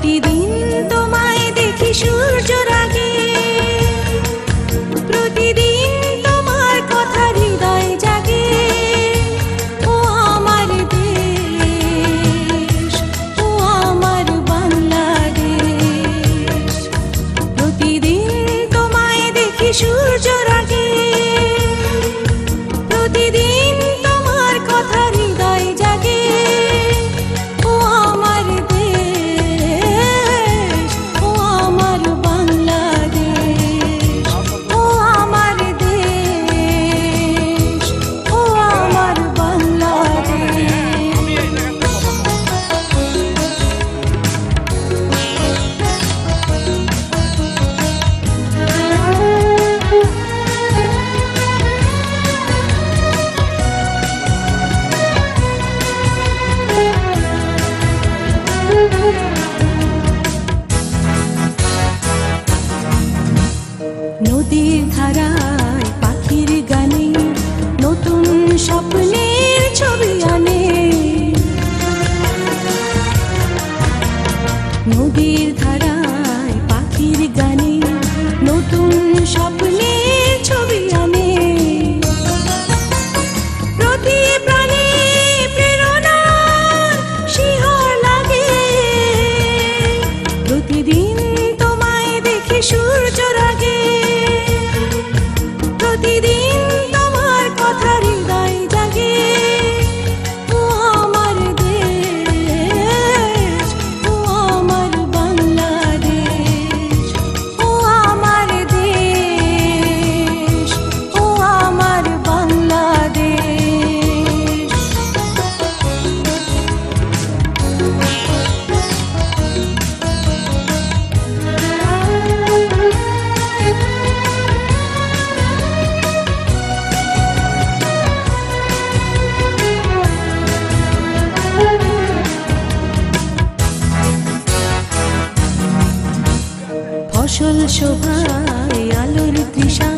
প্রতিদিন তোমায় দেখি সূর্যের আগে, প্রতিদিন তোমার কথা হৃদয় জাগে। ও আমার দেশ, ও আমার বাংলাদেশ, প্রতিদিন তোমায় দেখি সূর্যের আগে, প্রতিদিন তোমার কথা হৃদয় জাগে। ও আমার দেশ, ও আমার বাংলাদেশ, ও আমার দেশ, ও আমার বাংলাদেশ। নদীর ধারায় পাখির গানে নতুন স্বপ্নের ছবি আনে, নদীর ধারায় পাখির গানে নতুন স্বপ্নের ছবি আনে। প্রতি প্রাণে প্রেরণা শিহর লাগে, প্রতিদিন তোমায় দেখি সূর্যের আগে, প্রতিদিন তোমার কথা হৃদয় জাগে। ও আমার দেশ, ও আমার বাংলাদেশ, ও আমার দেশ, ও আমার বাংলাদেশ। ফসল শোভায় আলোর তৃষা